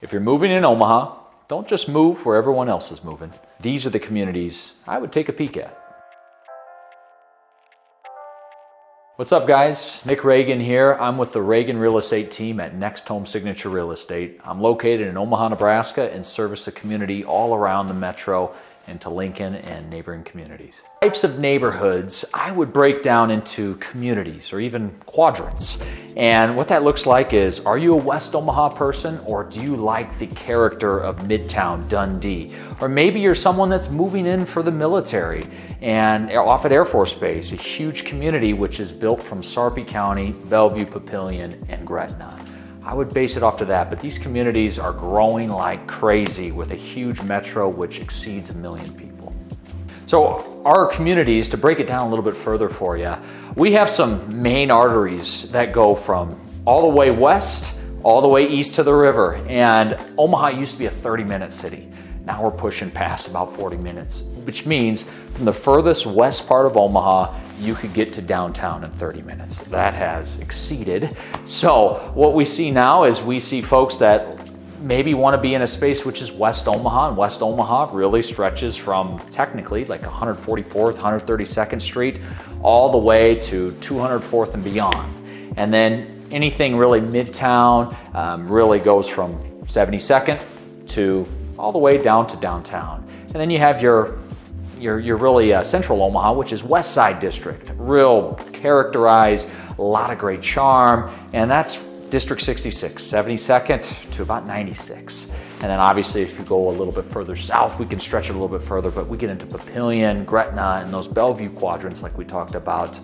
If you're moving in Omaha, don't just move where everyone else is moving. These are the communities I would take a peek at. What's up, guys? Nick Ragan here. I'm with the Ragan Real Estate Team at Next Home Signature Real Estate. I'm located in Omaha, Nebraska, and service the community all around the metro and to Lincoln and neighboring communities. Types of neighborhoods I would break down into communities or even quadrants. And what that looks like is, are you a West Omaha person, or do you like the character of Midtown, Dundee? Or maybe you're someone that's moving in for the military and Offutt Air Force Base, a huge community which is built from Sarpy County, Bellevue, Papillion, and Gretna. I would base it off to that, but these communities are growing like crazy with a huge metro which exceeds 1 million people. So our communities, to break it down a little bit further for you, we have some main arteries that go from all the way west, all the way east to the river. And Omaha used to be a 30-minute city. Now we're pushing past about 40 minutes, which means from the furthest west part of Omaha, you could get to downtown in 30 minutes. That has exceeded. So what we see now is we see folks that maybe want to be in a space which is West Omaha, and West Omaha really stretches from technically like 144th, 132nd Street, all the way to 204th and beyond. And then anything really Midtown really goes from 72nd to all the way down to downtown. And then you have your really central Omaha, which is West Side District, real characterized, a lot of great charm, and that's District 66, 72nd to about 96. And then obviously if you go a little bit further south, we can stretch it a little bit further, but we get into Papillion, Gretna, and those Bellevue quadrants like we talked about.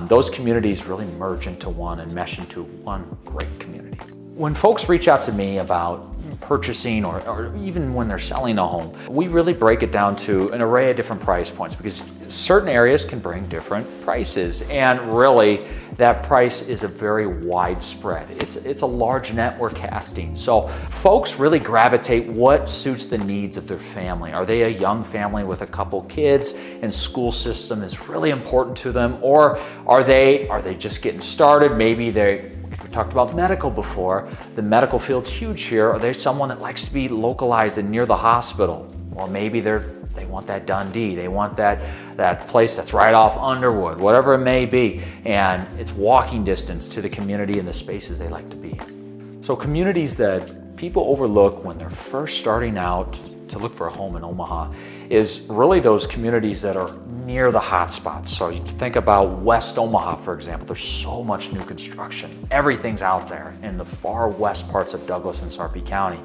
Those communities really merge into one and mesh into one great community. When folks reach out to me about purchasing or even when they're selling a home, we really break it down to an array of different price points, because certain areas can bring different prices, and really that price is a very wide spread. It's a large net we're casting. So folks really gravitate what suits the needs of their family. Are they a young family with a couple kids and school system is really important to them, or are they just getting started? Maybe we talked about medical before. The medical field's huge here. Are they someone that likes to be localized and near the hospital? Or maybe they want that Dundee. They want that place that's right off Underwood, whatever it may be. And it's walking distance to the community and the spaces they like to be in. So communities that people overlook when they're first starting out to look for a home in Omaha is really those communities that are near the hot spots. So you think about West Omaha, for example. There's so much new construction. Everything's out there in the far west parts of Douglas and Sarpy County.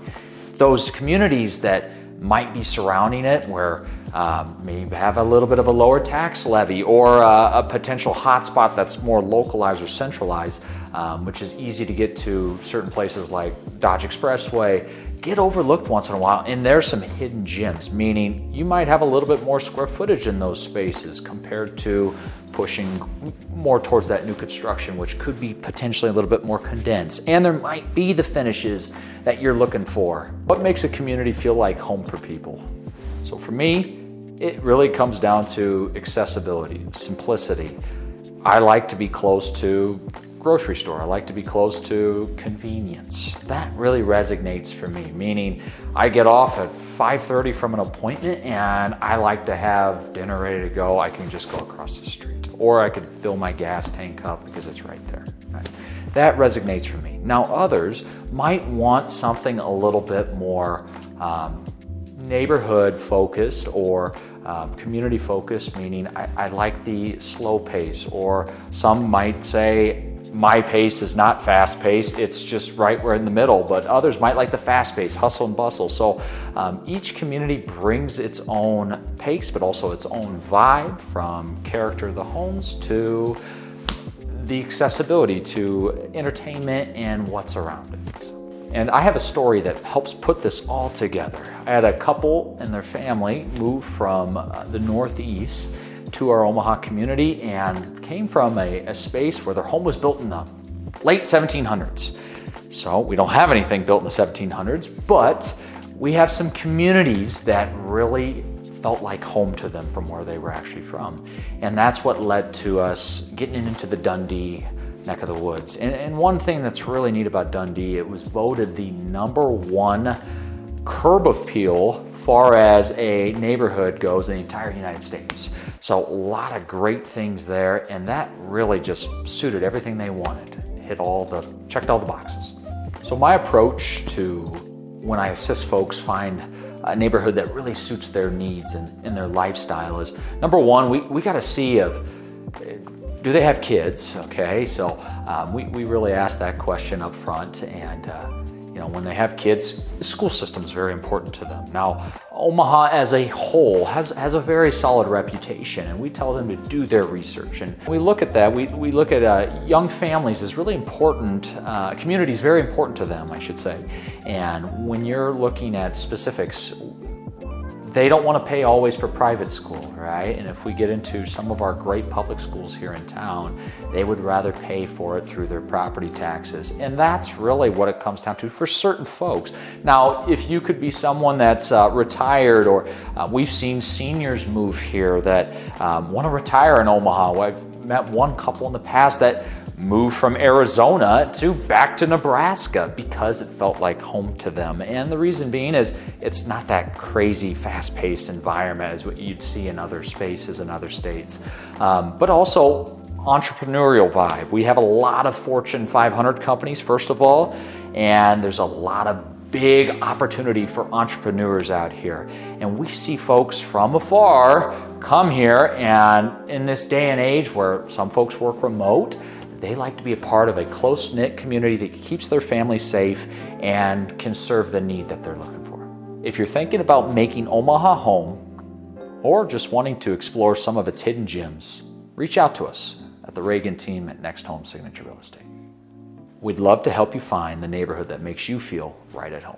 Those communities that might be surrounding it, where maybe have a little bit of a lower tax levy, or a potential hotspot that's more localized or centralized, which is easy to get to certain places like Dodge Expressway, get overlooked once in a while. And there's some hidden gems, meaning you might have a little bit more square footage in those spaces compared to pushing more towards that new construction, which could be potentially a little bit more condensed. And there might be the finishes that you're looking for. What makes a community feel like home for people? So for me, it really comes down to accessibility, simplicity. I like to be close to grocery store. I like to be close to convenience. That really resonates for me, meaning I get off at 5:30 from an appointment and I like to have dinner ready to go. I can just go across the street, or I could fill my gas tank up because it's right there. Right? That resonates for me. Now others might want something a little bit more neighborhood focused or community focused, meaning I like the slow pace, or some might say my pace is not fast paced, it's just right where in the middle, but others might like the fast pace, hustle and bustle. So each community brings its own pace, but also its own vibe, from character of the homes to the accessibility to entertainment and what's around it. And I have a story that helps put this all together. I had a couple and their family move from the Northeast to our Omaha community and came from a space where their home was built in the late 1700s. So we don't have anything built in the 1700s, but we have some communities that really felt like home to them from where they were actually from. And that's what led to us getting into the Dundee neck of the woods. And one thing that's really neat about Dundee, it was voted the #1 curb appeal far as a neighborhood goes in the entire United States. So a lot of great things there, and that really just suited everything they wanted. Checked all the boxes. So my approach to when I assist folks find a neighborhood that really suits their needs and their lifestyle is, number one, we got to see do they have kids? Okay, so we really ask that question up front, and when they have kids, the school system is very important to them. Now, Omaha as a whole has a very solid reputation, and we tell them to do their research. And we look at that, we look at young families as really important, community is very important to them, I should say. And when you're looking at specifics, they don't want to pay always for private school, right? And if we get into some of our great public schools here in town, they would rather pay for it through their property taxes. And that's really what it comes down to for certain folks. Now, if you could be someone that's retired, or we've seen seniors move here that want to retire in Omaha. I've met one couple in the past that moved from Arizona back to Nebraska because it felt like home to them. And the reason being is it's not that crazy fast-paced environment as what you'd see in other spaces in other states. But also entrepreneurial vibe. We have a lot of Fortune 500 companies, first of all, and there's a lot of big opportunity for entrepreneurs out here. And we see folks from afar come here, and in this day and age where some folks work remote, they like to be a part of a close-knit community that keeps their family safe and can serve the need that they're looking for. If you're thinking about making Omaha home, or just wanting to explore some of its hidden gems, reach out to us at the Ragan team at Next Home Signature Real Estate. We'd love to help you find the neighborhood that makes you feel right at home.